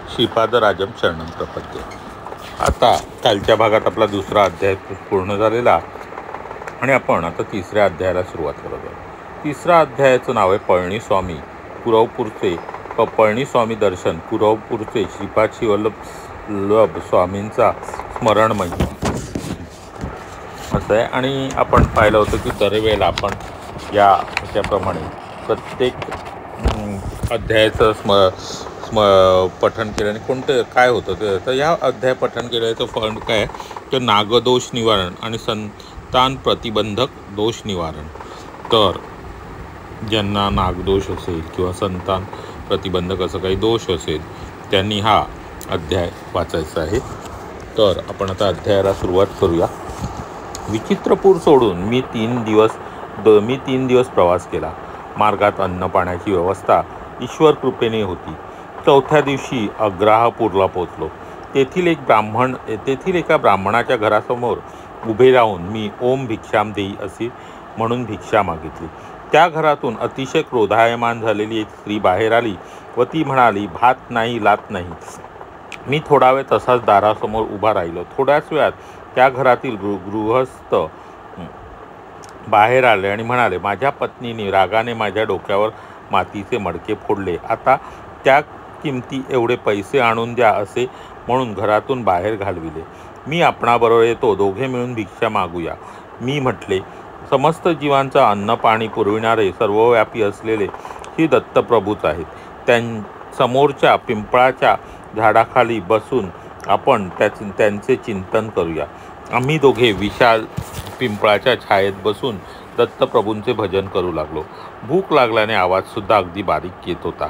श्रीपादराजम शरणं प्रपद्ये। आता कालच्या भागात आपला दुसरा अध्याय पूर्ण झालेला आणि आपण आता तिसऱ्या अध्यायाला सुरुवात करत आहोत। तिसऱ्या अध्यायाचं नाव आहे पळणीस्वामी कुरवपूरचे पळणीस्वामी दर्शन कुरवपूरचे श्रीपाद श्रीवल्लभ स्वामींचा स्मरण महिमा असं आहे। आणि आपण पाहिलं होतं की दरवेळेला आपण त्याप्रमाणे प्रत्येक अध्यायाचं पठण केल्याने कोणतं काय होतं तर या अध्याय पठण केल्याचं फळ काय तर नागदोष निवारण आणि संतान प्रतिबंधक दोष निवारण। तर ज्यांना नागदोष असेल किंवा संतान प्रतिबंधक असं काही दोष असेल त्यांनी हा अध्याय वाचायचा आहे। तर आपण आता अध्यायाला सुरुवात करूया। विचित्रपूर सोडून मी तीन दिवस प्रवास केला। मार्गात अन्न पाण्याची व्यवस्था ईश्वर कृपेने होती। चौथ्या दिवशी अग्राहपूरला पोचलो। तेथील एका ब्राह्मणाच्या घरासमोर उभे राहून मी ओम भिक्षाम देई असे म्हणून भिक्षा मागितली। त्या घरातून अतिशय क्रोधायमान झालेली एक स्त्री बाहेर आली व ती म्हणाली, भात नाही लात नाही। मी थोडा वेळ तसाच दारासमोर उभा राहिलो। थोड्याच वेळात त्या घरातील गृहस्थ बाहेर आले आणि म्हणाले, माझ्या पत्नीने रागाने माझ्या डोक्यावर मातीचे मडके फोडले। आता त्या किमती एवढे पैसे आणून द्या असे म्हणून घरातून बाहेर घालविले। मी आपणाबरोबर येतो, दोघे मिळून भिक्षा मागूया। मी म्हटले, समस्त जीवांचा अन्न पाणी पुरविणारे सर्वव्यापी असलेले श्री दत्तप्रभूच आहेत। समोरच्या पिंपळाच्या झाडाखाली बसून आपण त्यांचे चिंतन करूया। आम्ही दोघे विशाल पिंपळाच्या छायेत बसून दत्तप्रभूंचे भजन करू लागलो। भूक लागल्याने आवाजसुद्धा अगदी बारीक येत होता।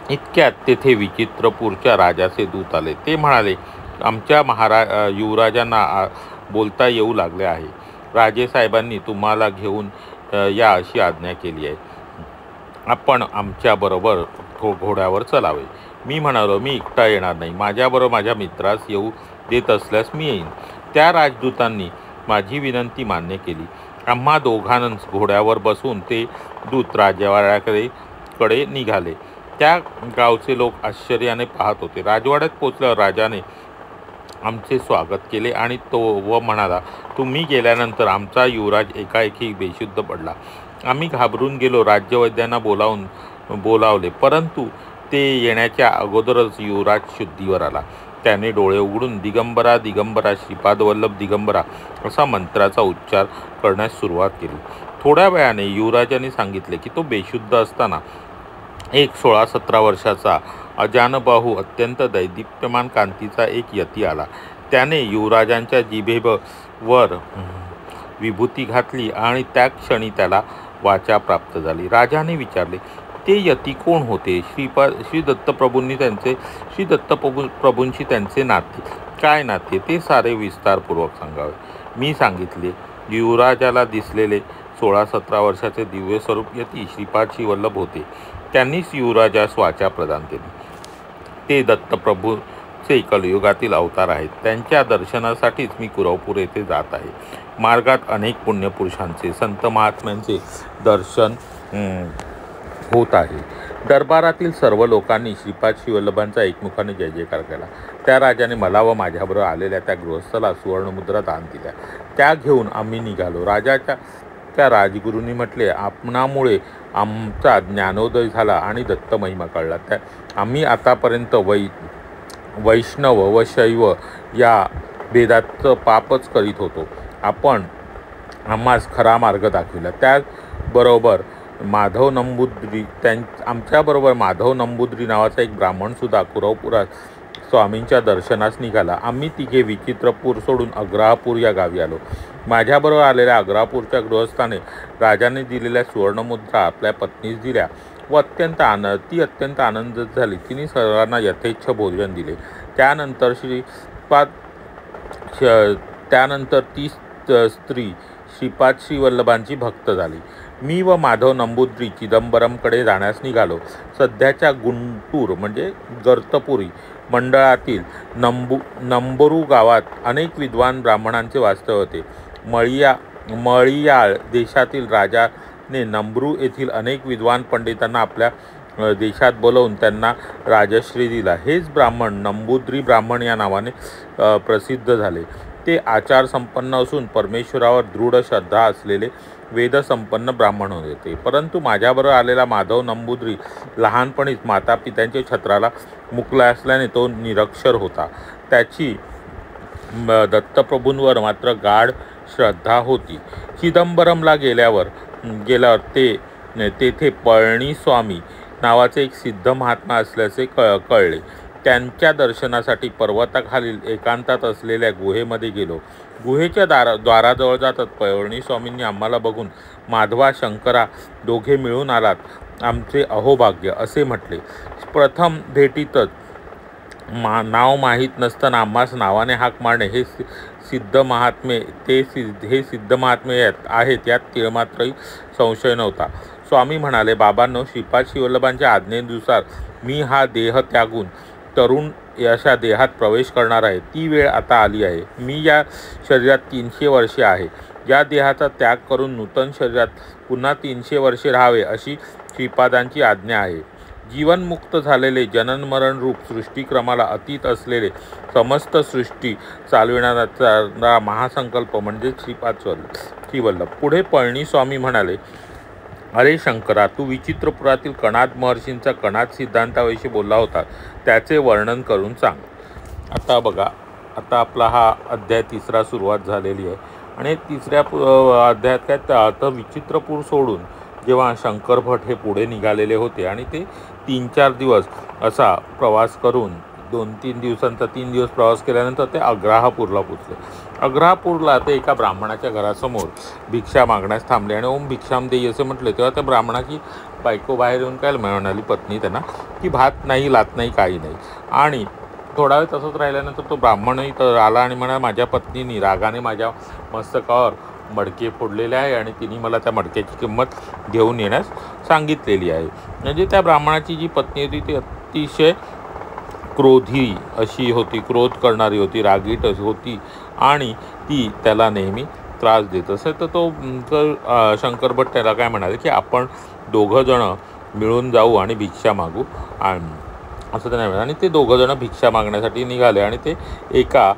इतक्यात तेथे विचित्रपूरच्या राजाचे दूत आले। ते म्हणाले, आमच्या युवराजांना बोलता येऊ लागले आहे। राजेसाहेबांनी तुम्हाला घेऊन या अशी आज्ञा केली आहे। आपण आमच्याबरोबर घोड्यावर चलावे। मी म्हणालो, मी एकटा येणार नाही, माझ्याबरोबर माझ्या मित्रास येऊ देत असल्यास मी येईन। त्या राजदूतांनी माझी विनंती मान्य केली। आम्हा दोघांनाच घोड्यावर बसून ते दूत राजवाड्याकडे निघाले। त्या गावचे लोक आश्चर्याने पाहत होते। राजवाड्यात पोचल्यावर राजाने आमचे स्वागत केले आणि तो म्हणाला, तुम्ही गेल्यानंतर आमचा युवराज एकाएकी बेशुद्ध पडला। आम्ही घाबरून गेलो। राज्यवैद्यांना बोलावले, परंतु ते येण्याच्या अगोदरच युवराज शुद्धीवर आला। त्याने डोळे उघडून दिगंबरा दिगंबरा श्रीपाद वल्लभ दिगंबरा असा मंत्राचा उच्चार करण्यास सुरुवात केली। थोड्या वेळाने युवराजाने सांगितले की तो बेशुद्ध असताना एक 16-17 वर्षाचा अजानबाहू अत्यंत दैदिप्यमान कांतीचा एक यती आला। त्याने युवराजांच्या जिभेवर विभूती घातली आणि त्या क्षणी त्याला वाचा प्राप्त झाली। राजाने विचारले, ते यती कोण होते? श्री दत्तप्रभूंशी त्यांचे नाते काय नाते ते सारे विस्तारपूर्वक सांगावे। मी सांगितले। युवराजाला दिसलेले 16-17 वर्षाचे दिव्य स्वरूप यती श्रीपाद श्रीवल्लभ होते। त्यांनीच युवराजास वाचा प्रदान केली। ते दत्तप्रभूचे कलियुगातील अवतार आहेत। त्यांच्या दर्शनासाठीच मी कुरवपूर येथे जात आहे। मार्गात अनेक पुण्यपुरुषांचे संत महात्म्यांचे दर्शन होत आहे। दरबारातील सर्व लोकांनी श्रीपाद श्रीवल्लभांचा एकमुखाने जय जयकार केला। त्या राजाने मला व माझ्याबरोबर आलेल्या त्या गृहस्थाला सुवर्णमुद्रा दान दिल्या। त्या घेऊन आम्ही निघालो। त्या राजगुरूंनी म्हटले, आपणामुळे आमचा ज्ञानोदय झाला आणि दत्त महिमा कळला। आम्ही आतापर्यंत वैष्णव व शैव या भेदाचं पापच करीत होतो। आपण आम्हास खरा मार्ग दाखविला। त्याचबरोबर आमच्याबरोबर माधव नंबूद्री नावाचा एक ब्राह्मणसुद्धा कुरवपुरात स्वामींच्या दर्शनास निघाला। आम्ही तिघे विचित्रपूर सोडून अग्राहपूर या गावी आलो। माझ्याबरोबर आलेल्या अग्राहपूरच्या गृहस्थाने राजाने दिलेल्या सुवर्णमुद्रा आपल्या पत्नीस दिल्या व अत्यंत आनंदित झाली। तिने सर्वांना यथेच्छ भोजन दिले। त्यानंतर ती स्त्री श्रीपाद श्रीवल्लभांची भक्त झाली। मी व माधव नंबूद्री चिदंबरमकडे जाण्यास निघालो। सध्याच्या गुंटूर म्हणजे गर्तपुरी मंडळातील नंबरू गावात अनेक विद्वान ब्राह्मणांचे वास्तव्य होते। मळियाळ देशातील राजाने नंबरू येथील अनेक विद्वान पंडितांना आपल्या देशात बोलवून त्यांना राजश्री दिला. हेच ब्राह्मण नंबूद्री ब्राह्मण या नावाने प्रसिद्ध झाले. ते आचारसंपन्न असून परमेश्वरावर दृढ श्रद्धा असलेले वेदसंपन्न ब्राह्मण होते. परंतु माझ्याबरोबर आलेला माधव नंबूद्री लहानपणीच मातापित्यांच्या छत्राला मुकला असल्याने तो निरक्षर होता. त्याची दत्तप्रभूंवर मात्र गाढ श्रद्धा होती. चिदंबरमला गेल्यावर तेथे पळणीस्वामी नावाचे एक सिद्ध महात्मा असल्याचे कळले. त्यांच्या दर्शनासाठी पर्वताखालील एकांतात असलेल्या गुहेमध्ये गेलो. गुहेच्या द्वाराजवळ जातात पळणीस्वामींनी आम्हाला बघून माधवा, शंकरा, दोघे मिळून आलात, आमचे अहोभाग्य असे म्हटले. प्रथम भेटीतच नाव माहीत नसताना आम्हास नावाने हाक मारणे हे सिद्ध महात्मे सिद्ध महात्मे आहेत यात तिळमात्रही संशय नव्हता. स्वामी म्हणाले, बाबांनो, श्रीपाद श्रीवल्लभांच्या आज्ञेनुसार मी हा देह त्यागून तरुण अशा देहात प्रवेश करणार आहे. ती वेळ आता आली आहे. मी या शरीरात 300 वर्षे आहे. या देहाचा त्याग करून नूतन शरीरात पुन्हा 300 वर्षे राहावे अशी श्रीपादांची आज्ञा आहे. जीवनमुक्त झालेले जनन-मरण रूप सृष्टिक्रमाला अतीत असलेले समस्त सृष्टी चालविणारा महासंकल्प म्हणजे श्रीपाद श्रीवल्लभ. पुढे पळणीस्वामी म्हणाले, अरे शंकरा, तू विचित्रपुरातील कणाद महर्षींचा कणाद सिद्धांताविषयी बोलला होता, त्याचे वर्णन करून सांग. आता बघा, आता आपला हा अध्याय 3 सुरुवात झालेली आहे आणि 3 अध्यायात काय आता विचित्रपूर सोडून जेव्हा शंकर भट हे पुढे निघालेले होते आणि ते 3-4 दिवस असा प्रवास करून 2-3 दिवसांचा 3 दिवस प्रवास केल्यानंतर ते अग्राहपूरला पोचले. अग्राहपूरला ते एका ब्राह्मणाच्या घरासमोर भिक्षा मागण्यास थांबले आणि ओम भिक्षाम देई असे म्हटले. तेव्हा त्या ब्राह्मणाची बायको बाहेर येऊन काय म्हणाली, पत्नी त्यांना, की भात नाही, लात नाही, काही नाही. आणि थोडा वेळ तसंच राहिल्यानंतर तो ब्राह्मणही आला आणि म्हणाला, माझ्या पत्नीने रागाने माझ्या मस्तकावर मडके फोडलेले आहे आणि तिने मला त्या मडक्याची किंमत घेऊन येण्यास सांगितलेली आहे. म्हणजे त्या ब्राह्मणाची जी पत्नी होती ती अतिशय क्रोधी अशी होती, क्रोध करणारी होती, रागीट होती आणि ती त्याला नेहमी त्रास देत असे. तर तो शंकर भट त्याला काय म्हणाले, की आपण दोघंजणं मिळून जाऊ आणि भिक्षा मागू असं त्याने म्हणाले. आणि ते दोघंजणं भिक्षा मागण्यासाठी निघाले आणि ते एका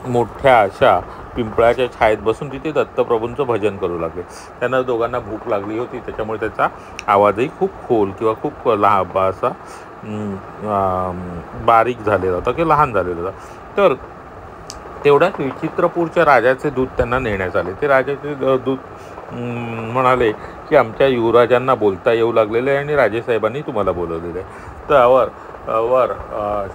मोठ्या अशा पिंपळाच्या छायेत बसून तिथे दत्तप्रभूंचं भजन करू लागले. त्यांना दोघांना भूक लागली होती, त्याच्यामुळे त्याचा आवाजही खूप खोल किंवा खूप लहान असा बारीक झालेला होता की लहान झालेला होता. तर तेवढ्यात विचित्रपूरच्या राजाचे दूत त्यांना नेण्यात आले. ते राजाचे दूत म्हणाले, की आमच्या युवराजांना बोलता येऊ लागलेले आहे आणि राजेसाहेबांनी तुम्हाला बोलवलेलं आहे. त्यावर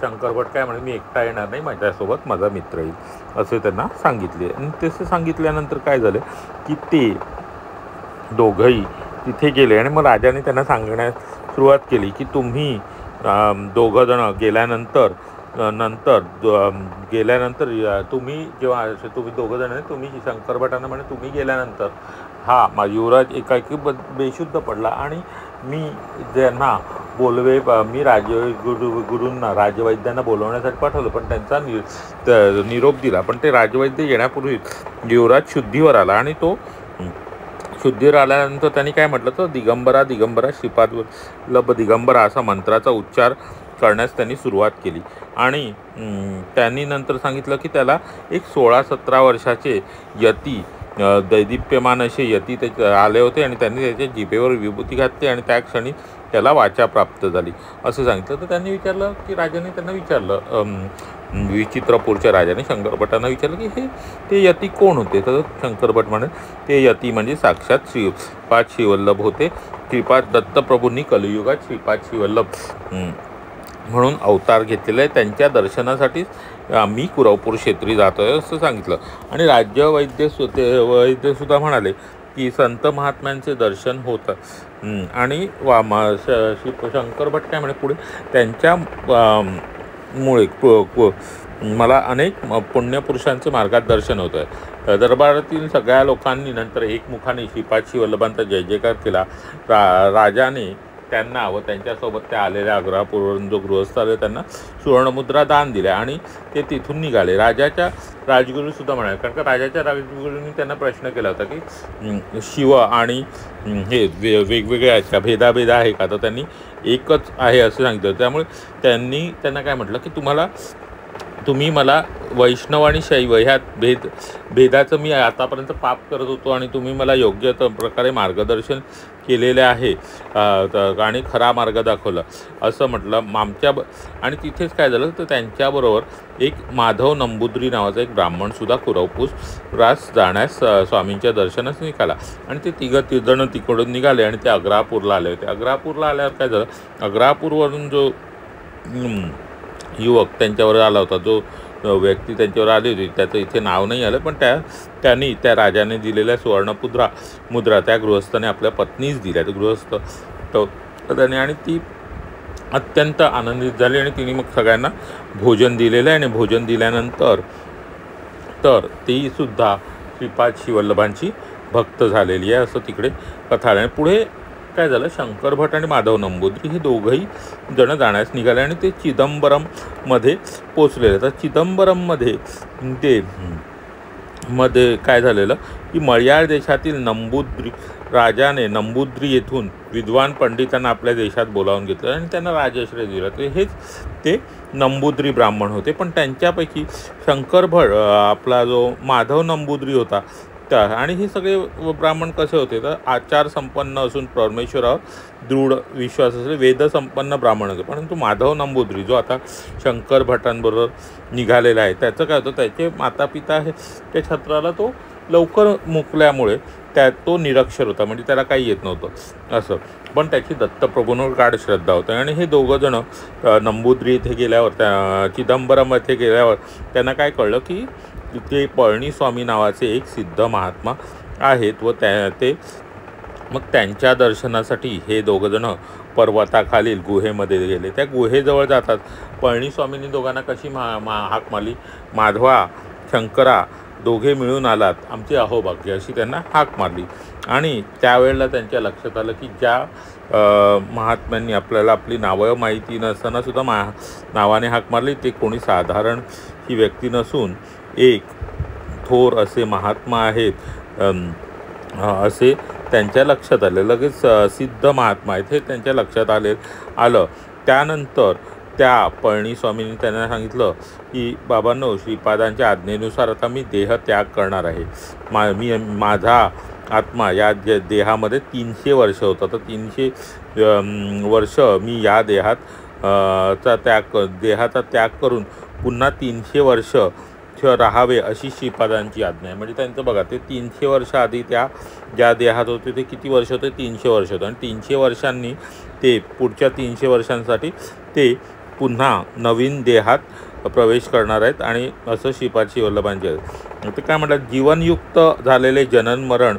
शंकर भट काय म्हणे, मी एकटा येणार नाही, माझ्यासोबत माझा मित्र येईल असे त्यांना सांगितले. आणि तसे सांगितल्यानंतर काय झालं, की ते दोघंही तिथे गेले आणि मग राजाने त्यांना सांगण्यास सुरुवात केली, की तुम्ही दोघंजणं गेल्यानंतर तुम्ही जेव्हा तुम्ही दोघंजण तुम्ही शंकर भटांना म्हणे तुम्ही गेल्यानंतर हा युवराज एकाएकी बेशुद्ध पडला आणि मी ज्यांना मी गुरूंना राजवैद्यांना बोलवण्यासाठी पाठवलं, पण त्यांचा निरोप दिला. पण ते राजवैद्य येण्यापूर्वी युवराज शुद्धीवर आला आणि तो शुद्धीवर आल्यानंतर त्यांनी काय म्हटलं, तर दिगंबरा दिगंबरा श्रीपाद वल्लभ दिगंबरा असा मंत्राचा उच्चार करण्यास त्यांनी सुरुवात केली. आणि त्यांनी नंतर सांगितलं, की त्याला एक 16-17 वर्षाचे यती दैदिप्यमान असे यती ते आले होते आणि त्यांनी त्याच्या जिभेवर विभूती घातली आणि त्या क्षणी त्याला वाचा प्राप्त झाली असं सांगितलं. तर त्यांनी विचारलं, की राजाने त्यांना विचारलं, विचित्रपूरच्या राजाने शंकर भटांना विचारलं, की ते यती कोण होते. तर शंकर भट म्हणे, ते यती म्हणजे साक्षात श्रीपाद श्रीवल्लभ होते. श्रीपाद दत्तप्रभूंनी कलियुगात श्रीपाद श्रीवल्लभ म्हणून अवतार घेतलेला आहे. त्यांच्या दर्शनासाठी मी कुरवपूर क्षेत्री जातो आहे असं सांगितलं. आणि वैद्यसुद्धा म्हणाले, की संत महात्म्यांचे दर्शन होतं. आणि शंकर भट काय म्हणे पुढे, त्यांच्या मुळे मला अनेक पुण्यपुरुषांचे मार्गात दर्शन होतं आहे. दरबारातील सगळ्या लोकांनी नंतर एकमुखाने श्रीपाद श्रीवल्लभांचा जय जयकार केला. राजाने त्यांना व त्यांच्यासोबत त्या आलेल्या अग्राहपूरवरून जो गृहस्थ आले त्यांना सुवर्णमुद्रा दान दिल्या आणि ते तिथून निघाले. राजाच्या राजगुरूसुद्धा म्हणाले, कारण का राजाच्या राजगुरूंनी त्यांना प्रश्न केला होता, की शिव आणि हे वेगवेगळे आहेत का, भेदाभेद आहे का. तर त्यांनी एकच आहे असं सांगितलं. त्यामुळे त्यांना काय म्हटलं की तुम्ही मला वैष्णव आणि शैव ह्यात भेदाचं मी आतापर्यंत पाप करत होतो आणि तुम्ही मला योग्य प्रकारे मार्गदर्शन केलेले आहे आणि खरा मार्ग दाखवला असं म्हटलं आणि तिथेच काय झालं तर त्यांच्याबरोबर एक माधव नंबूद्री नावाचा एक ब्राह्मणसुद्धा कुरवपूस रास जाण्यास स्वामींच्या दर्शनास निघाला आणि ते तिघजण तिकडून निघाले आणि ते अग्रापूरला आले होते. अग्रापूरला आल्यावर काय झालं, अग्रापूरवरून जो युवक त्यांच्यावर आला होता, जो व्यक्ती त्यांच्यावर आली होती, त्याचं इथे नाव नाही आलं, पण त्यांनी त्या राजाने दिलेल्या मुद्रा त्या गृहस्थाने आपल्या पत्नीच दिल्या. ते गृहस्थ त्याने आणि ती अत्यंत आनंदित झाली आणि तिने मग सगळ्यांना भोजन दिलेलं आहे आणि भोजन दिल्यानंतर ती सुद्धा श्रीपाद श्रीवल्लभांची भक्त झालेली आहे असं तिकडे कथा आहे. आणि पुढे काय झालं, शंकर भट आणि माधव नंबूद्री हे दोघंही जण जाण्यास निघाले आणि ते चिदंबरममध्ये पोचलेले. तर चिदंबरममध्ये मध्ये काय झालेलं की मल्याळ देशातील राजाने नंबूद्री येथून विद्वान पंडितांना आपल्या देशात बोलावून घेतलं आणि त्यांना राजाश्रय दिला. ते नंबूद्री ब्राह्मण होते. पण त्यांच्यापैकी शंकर भट आपला जो माधव नंबूद्री होता आणि हे सगळे ब्राह्मण कसे होते तर आचार संपन्न असून परमेश्वरावर दृढ विश्वास असले वेदसंपन्न ब्राह्मण होते. परंतु माधव नंबूद्री जो आता शंकर भटांबरोबर निघालेला आहे त्याचं काय होतं, त्याचे माता पिता हे त्या छत्राला तो लवकर मुकल्यामुळे तो निरक्षर होता, म्हणजे त्याला काही येत नव्हतं असं. पण त्याची दत्तप्रभूंवर गाढ श्रद्धा होती आणि हे दोघंजणं नंबूद्री येथे गेल्यावर चिदंबरम येथे गेल्यावर त्यांना काय कळलं की तिथे पळणीस्वामी नावाचे एक सिद्ध महात्मा आहेत व ते मग त्यांच्या दर्शनासाठी हे दोघंजणं पर्वताखालील गुहेमध्ये गेले. त्या गुहेजवळ जातात. पळणीस्वामींनी दोघांना कशी हाक मारली, माधवा शंकरा दोघे मिळून आलात, आमचे अहोभाग्य अशी त्यांना हाक मारली. आणि त्यावेळेला त्यांच्या लक्षात आलं की ज्या महात्म्यांनी आपल्याला आपली नावं माहिती नसतानासुद्धा नावाने हाक मारली ते कोणी साधारण ही व्यक्ती नसून एक थोर असे महात्मा आहेत असे त्यांच्या लक्षात आले. लगेच सिद्ध महात्मा आहेत हे त्यांच्या लक्षात आलं. त्यानंतर त्या पळणीस्वामींनी त्यांना सांगितलं की बाबांनो, श्रीपादांच्या आज्ञेनुसार आता मी देह त्याग करणार आहे. माझा आत्मा या देहामध्ये 300 वर्ष होता, तर 300 वर्ष मी या देहाचा त्याग करून पुन्हा 300 वर्ष राहावे अशी श्रीपादांची आज्ञा आहे. म्हणजे त्यांचं बघा, ते 300 वर्ष आधी त्या ज्या देहात होते ते किती वर्ष होते, 300 वर्ष होतं. आणि 300 वर्षांनी ते पुढच्या 300 वर्षांसाठी ते पुन्हा नवीन देहात प्रवेश करणार आहेत आणि असं श्रीपाद श्रीवल्लभांचे आहे. ते काय म्हणतात, जीवनयुक्त झालेले जनन मरण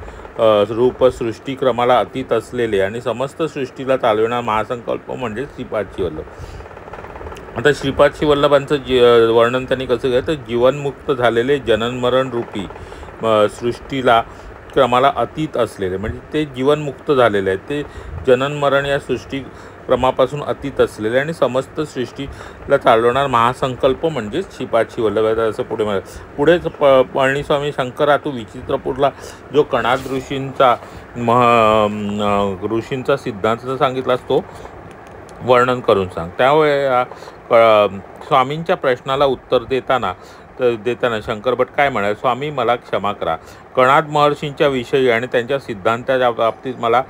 रूप सृष्टीक्रमाला अतीत असलेले आणि समस्त सृष्टीला चालविणारा महासंकल्प म्हणजे श्रीपाद श्रीवल्लभ. आता श्रीपाद श्रीवल्लभांचं वर्णन त्यांनी कसं केलं तर जीवनमुक्त झालेले जननमरण रूपी सृष्टीला क्रमाला अतीत असलेले, म्हणजे ते जीवनमुक्त झालेले आहेत, ते जननमरण या सृष्टी क्रमापासून अतीत असलेले आणि समस्त सृष्टीला चालवणार महासंकल्प म्हणजे श्रीपाद श्रीवल्लभ. असं पुढेच पळणीस्वामी शंकरा तू विचित्रपूरला जो कणाद ऋषींचा सिद्धांत सांगितलास तो वर्णन करून सांग. त्यावेळी स्वामींच्या प्रश्नाला उत्तर देताना शंकर भट काय म्हणाले, स्वामी मला क्षमा करा. कणाद महर्षींच्या विषयी आणि त्यांच्या सिद्धांताच्या बाबतीत मला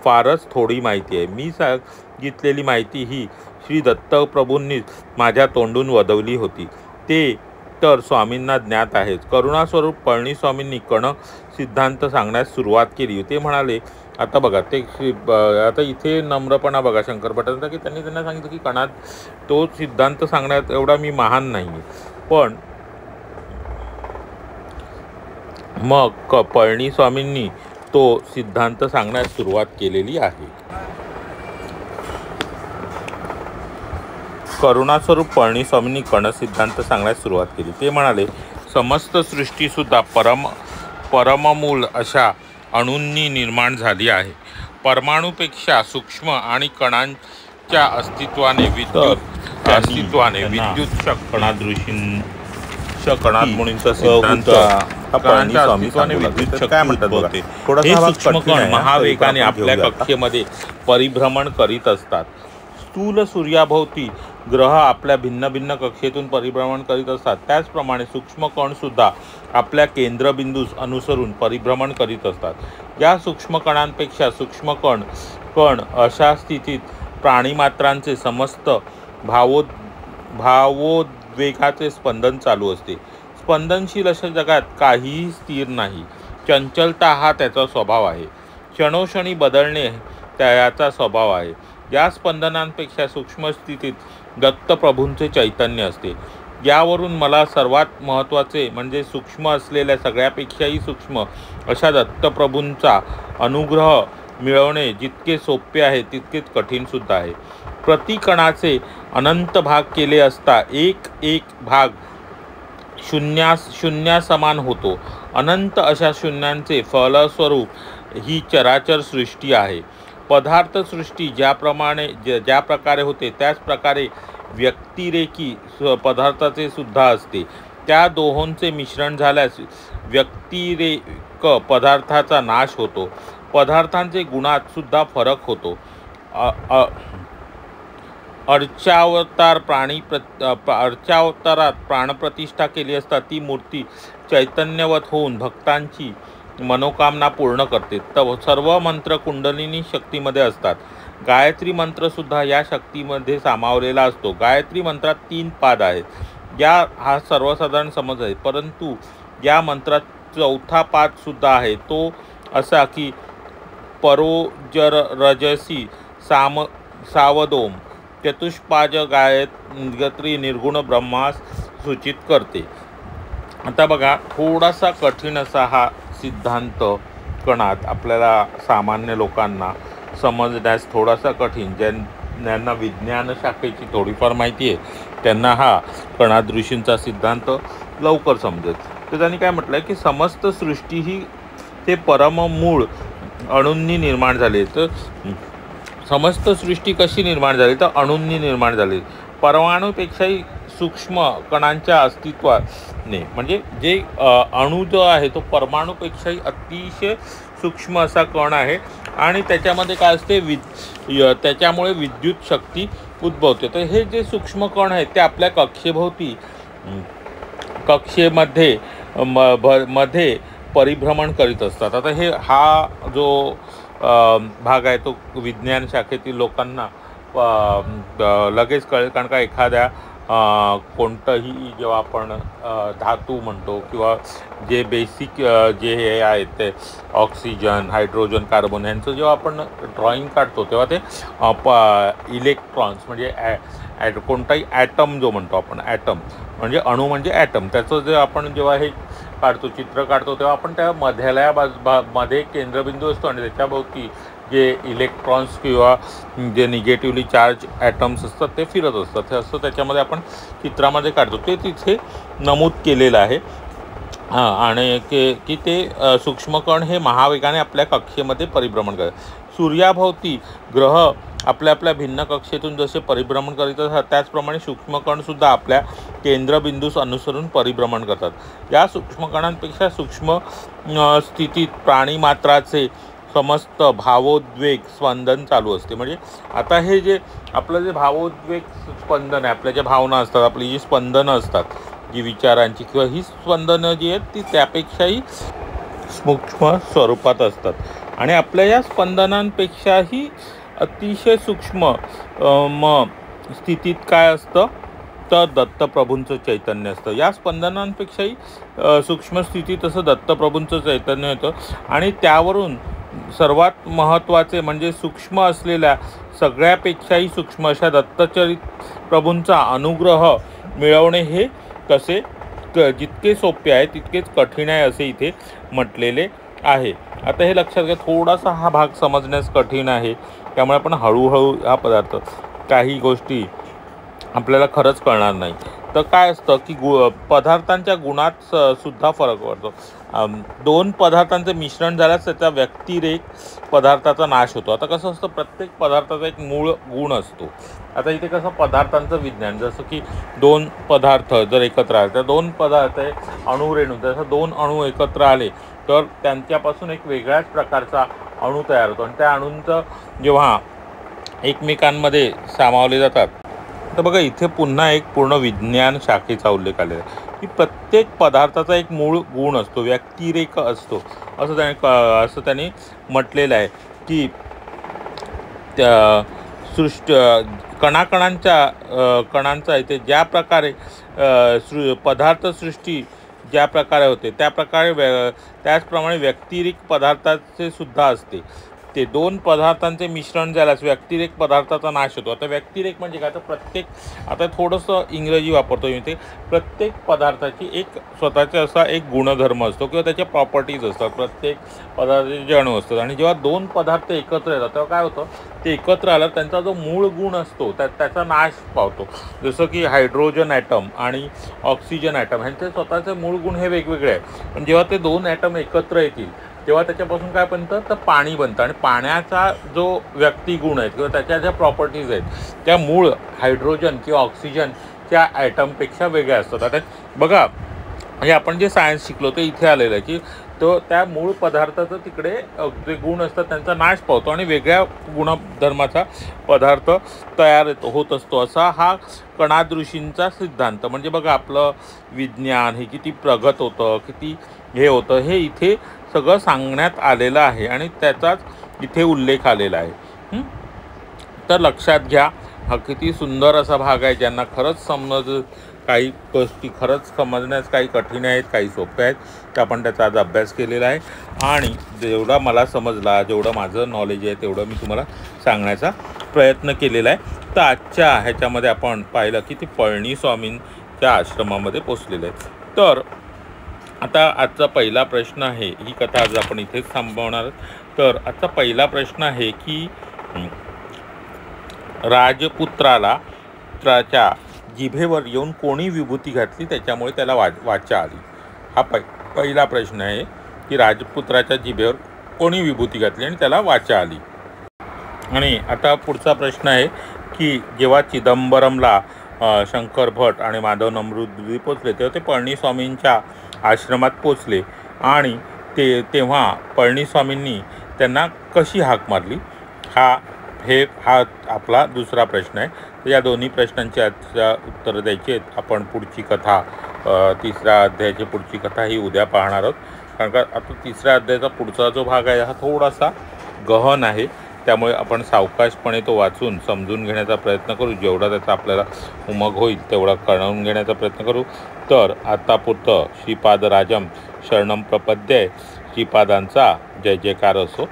फारच थोडी माहिती आहे. मी सांगितलेली माहिती ही श्री दत्तप्रभूंनीच माझ्या तोंडून वदवली होती, ते तर स्वामींना ज्ञात आहेच. करुणास्वरूप पळणीस्वामींनी सिद्धांत सांगण्यास सुरुवात केली. ते म्हणाले, आता बघा आता इथे नम्रपणा बघा शंकर भटांचा की त्यांना सांगितलं की कणाद तो सिद्धांत सांगण्यात एवढा मी महान नाही आहे. पण मग पळणीस्वामींनी तो सिद्धांत सांगण्यास सुरुवात केलेली आहे. करुणास्वरूप पळणीस्वामींनी सिद्धांत सांगण्यास सुरुवात केली. ते म्हणाले, समस्त सृष्टीसुद्धा परममूल अशा अणूंनी निर्माण झाली आहे. परमाणूपेक्षा सूक्ष्म आणि कणांच्या अस्तित्वाने विद्युत कणाद ऋषींच्या कणाद मुनींचा सिद्धांत काय म्हणतात बघा, हे सूक्ष्म कण महावेगाने आपल्या कक्षेमध्ये परिभ्रमण करीत असतात. स्थूल सूर्याभोवती ग्रह आपल्या भिन्न भिन्न कक्षेतून परिभ्रमण करीत असतात, त्याचप्रमाणे सूक्ष्म कणसुद्धा आपल्या केंद्रबिंदूस अनुसरून परिभ्रमण करीत असतात. या सूक्ष्म कणांपेक्षा सूक्ष्म कण अशा स्थितीत प्राणीमात्रांचे समस्त भावोद्वेगाचे स्पंदन चालू असते. स्पंदनशील अशा जगात काहीही स्थिर नाही. चंचलता हा त्याचा स्वभाव आहे. क्षणोक्षणी बदलणे त्याचा स्वभाव आहे. या स्पंदनांपेक्षा सूक्ष्म स्थितीत दत्तप्रभूंचे चैतन्य असते. यावरून मला सर्वात महत्त्वाचे म्हणजे सूक्ष्म असलेल्या सगळ्यापेक्षाही सूक्ष्म अशा दत्तप्रभूंचा अनुग्रह मिळवणे जितके सोपे आहे तितकेच कठीणसुद्धा आहे. प्रतिकणाचे अनंत भाग केले असता एक एक भाग शून्यासमान होतो. अनंत अशा शून्यांचे फलस्वरूप ही चराचर सृष्टी आहे. पदार्थ सृष्टी ज्या प्रकारे होते त्याच प्रकारे व्यक्तिरेकी पदार्थाचे सुद्धा असते. त्या दोहोंचे मिश्रण झाल्यास व्यक्तिरेक पदार्थाचा नाश होतो. पदार्थांचे गुणात सुद्धा फरक होतो. अर्चावतारात प्राणप्रतिष्ठा केली असता ती मूर्ती चैतन्यवत होऊन भक्तांची मनोकामना पूर्ण करते. सर्व मंत्र कुंडलिनी शक्तीमध्ये असतात. गायत्री मंत्रसुद्धा या शक्तीमध्ये सामावलेला असतो. गायत्री मंत्रात 3 पाद आहेत. हा सर्वसाधारण समज आहे, परंतु या मंत्रात 4था पाद सुद्धा आहे. तो असा की परोजरजसी सावदोम चतुष्पाज गायत्री निर्गुण ब्रह्मास सूचित करते. आता बघा, थोडासा कठीण असा हा सिद्धांत कणात आपल्याला सामान्य लोकांना समजण्यास थोडासा कठीण. ज्यांना विज्ञान शाखेची थोडीफार माहिती आहे त्यांना हा कणाद ऋषींचा सिद्धांत लवकर समजेल. तर त्यांनी काय म्हटलं की समस्त सृष्टी ही ते परममूळ अणूंनी निर्माण झाले. तर समस्त सृष्टी कशी निर्माण झाली तर अणूंनी निर्माण झाली. परमाणूपेक्षाही सूक्ष्म कणांच्या अस्तित्वाने, म्हणजे जे अणू जो आहे तो परमाणूपेक्षाही अतिशय सूक्ष्म असा कण आहे आणि त्याच्यामध्ये काय असते त्याच्यामुळे विद्युत शक्ती उद्भवते. तर हे जे सूक्ष्म कण आहेत ते आपल्या कक्षेमध्ये मध्ये परिभ्रमण करीत असतात. आता हा जो भाग आहे तो विज्ञान शाखेतील लोकांना लगेच कळेल, कारण का एखाद्या कोणतंही जेव्हा आपण धातू म्हणतो किंवा जे बेसिक जे हे आहेत ते ऑक्सिजन, हायड्रोजन, कार्बन यांचं जेव्हा आपण ड्रॉइंग काढतो तेव्हा ते इलेक्ट्रॉन्स म्हणजे कोणताही ॲटम जो म्हणतो आपण, ॲटम म्हणजे अणू म्हणजे ॲटम, त्याचं जे आपण जेव्हा हे काढतो चित्र काढतो तेव्हा आपण त्या मध्यालया मध्ये केंद्रबिंदू असतो आणि त्याच्याभोवती जे इलेक्ट्रॉन्स किंवा जे निगेटिव्हली चार्ज ॲटम्स असतात ते फिरत असतात. हे असं त्याच्यामध्ये आपण चित्रामध्ये काढतो, ते तिथे नमूद केलेलं आहे. आणि की ते सूक्ष्मकण हे महावेगाने आपल्या कक्षेमध्ये परिभ्रमण करतात. सूर्याभोवती ग्रह आपल्या भिन्न कक्षेतून जसे परिभ्रमण करीत असतात त्याचप्रमाणे सूक्ष्मकणसुद्धा आपल्या केंद्रबिंदूस अनुसरून परिभ्रमण करतात. या सूक्ष्मकणांपेक्षा सूक्ष्म स्थितीत प्राणीमात्राचे समस्त भावोद्वेग स्पंदन चालू असते. म्हणजे आता हे जे आपलं जे भावोद्वेग स्पंदन आहे, आपल्या ज्या भावना असतात, आपली जी स्पंदनं असतात, जी विचारांची किंवा ही स्पंदनं जी आहेत ती त्यापेक्षाही सूक्ष्म स्वरूपात असतात. आणि आपल्या या स्पंदनांपेक्षाही अतिशय सूक्ष्म स्थितीत काय असतं तर दत्तप्रभूंचं चैतन्य असतं. या स्पंदनांपेक्षाही सूक्ष्म स्थितीत असं दत्तप्रभूंचं चैतन्य होतं. आणि त्यावरून सर्वात महत्त्वाचे म्हणजे सूक्ष्म असलेल्या सगळ्यापेक्षाही सूक्ष्म अशा प्रभूंचा अनुग्रह मिळवणे हे कसे जितके सोपे आहे तितकेच कठीण आहे असे इथे म्हटलेले आहे. आता हे लक्षात घ्या, थोडासा हा भाग समजण्यास कठीण आहे, त्यामुळे आपण हळूहळू हा पदार्थ काही गोष्टी आपल्याला खरंच कळणार नाही. तर काय असतं की पदार्थांच्या गुणात सुद्धा फरक पडतो. 2 पदार्थांचे मिश्रण झाल्यास त्याचा व्यक्तिरेक पदार्थाचा नाश होतो. आता कसं असतं, प्रत्येक पदार्थाचा एक मूळ गुण असतो. आता इथे कसं पदार्थांचं विज्ञान, जसं की 2 पदार्थ जर एकत्र आले तर 2 पदार्थ अणुरेणू, जसं 2 अणू एकत्र आले तर त्यांच्यापासून एक वेगळ्याच प्रकारचा अणू तयार होतो. आणि त्या अणूंचं जेव्हा एकमेकांमध्ये सामावले जातात। तर बघा इथे पुन्हा एक पूर्ण विज्ञान शाखेचा उल्लेख आलेला आहे की प्रत्येक पदार्थाचा एक मूळ गुण असतो, व्यक्तिरेख असतो, असं त्याने म्हटलेलं आहे की त्या कणांचा इथे ज्या प्रकारे पदार्थसृष्टी ज्या प्रकारे होते त्याचप्रमाणे व्यक्तिरेख पदार्थाचे सुद्धा असते। ते दोन पदार्थांचे मिश्रण झाल्यास व्यक्तिरेख पदार्थाचा नाश होतो। आता व्यक्तिरेख म्हणजे काय, तर प्रत्येक, आता थोडंसं इंग्रजी वापरतो मी इथे, प्रत्येक पदार्थाची एक स्वतःचा असा एक गुणधर्म असतो किंवा त्याच्या प्रॉपर्टीज असतात, प्रत्येक पदार्थाचे अणू असतात। आणि जेव्हा दोन पदार्थ एकत्र येतात तेव्हा काय होतं, ते एकत्र आल्यावर त्यांचा जो मूळ गुण असतो त्याचा नाश पावतो। जसं की हायड्रोजन ॲटम आणि ऑक्सिजन ॲटम ह्यांचे स्वतःचे मूळ गुण हे वेगवेगळे आहेत, पण जेव्हा ते दोन ॲटम एकत्र येतील तेव्हा त्याच्यापासून काय बनतं, तर पाणी बनतं। आणि पाण्याचा जो व्यक्तिगुण आहे किंवा त्याच्या ज्या प्रॉपर्टीज आहेत त्या मूळ हायड्रोजन किंवा ऑक्सिजनच्या ॲटमपेक्षा वेगळ्या असतात। आता बघा, म्हणजे आपण जे सायन्स शिकलो ते इथे आलेलं आहे की तो त्या मूळ पदार्थाचं तिकडे जे गुण असतात त्यांचा नाश पावतो आणि वेगळ्या गुणधर्माचा पदार्थ तयार होत असतो, असा हा कणाद ऋषींचा सिद्धांत। म्हणजे बघा आपलं विज्ञान हे किती प्रगत होतं, किती हे होतं, हे इथे सगळं सांगण्यात आलेलं आहे आणि त्याचाच इथे उल्लेख आलेला आहे। तर लक्षात घ्या, हा किती सुंदर असा भाग आहे। ज्यांना खरंच काही गोष्टी खरंच समजण्यास काही कठीण आहेत, काही सोप्या आहेत, तर आपण त्याचा आज अभ्यास केलेला आहे आणि जेवढा मला समजला, जेवढं माझं नॉलेज आहे तेवढं मी तुम्हाला सांगण्याचा प्रयत्न केलेला आहे। तर आजच्या ह्याच्यामध्ये आपण पाहिलं की ते पळणीस्वामींच्या आश्रमामध्ये पोचलेलं आहे। तर आता आजचा पहिला प्रश्न आहे, ही कथा आज आपण इथेच थांबवणार। तर आजचा पहिला प्रश्न आहे की राजपुत्राला त्याच्या जिभेवर येऊन कोणी विभूती घातली त्याच्यामुळे त्याला वाचा आली। हा पहिला प्रश्न आहे की राजपुत्राच्या जिभेवर कोणी विभूती घातली आणि त्याला वाचा आली। आणि आता पुढचा प्रश्न आहे की जेव्हा चिदंबरमला शंकर भट आणि माधव नमृद्री पोचले तेव्हा ते पळणीस्वामींच्या आश्रमात पोचले आणि तेव्हा पळणीस्वामींनी त्यांना कशी हाक मारली, हा आपला दुसरा प्रश्न आहे। तर या दोन्ही प्रश्नांची आजच्या उत्तरं द्यायची आहेत। आपण पुढची कथा, तिसऱ्या अध्यायाची पुढची कथा ही उद्या पाहणार आहोत, कारण का आता तिसऱ्या अध्यायाचा पुढचा जो भाग आहे हा थोडासा गहन आहे, त्यामुळे आपण सावकाशपणे तो वाचून समजून घेण्याचा प्रयत्न करू। जेवढा त्याचा आपल्याला उमग होईल तेवढा कळवून घेण्याचा प्रयत्न करू। तर आतापुरतं श्रीपादराजम शरणम प्रपद्ये, श्रीपादांचा जय जयकार असो।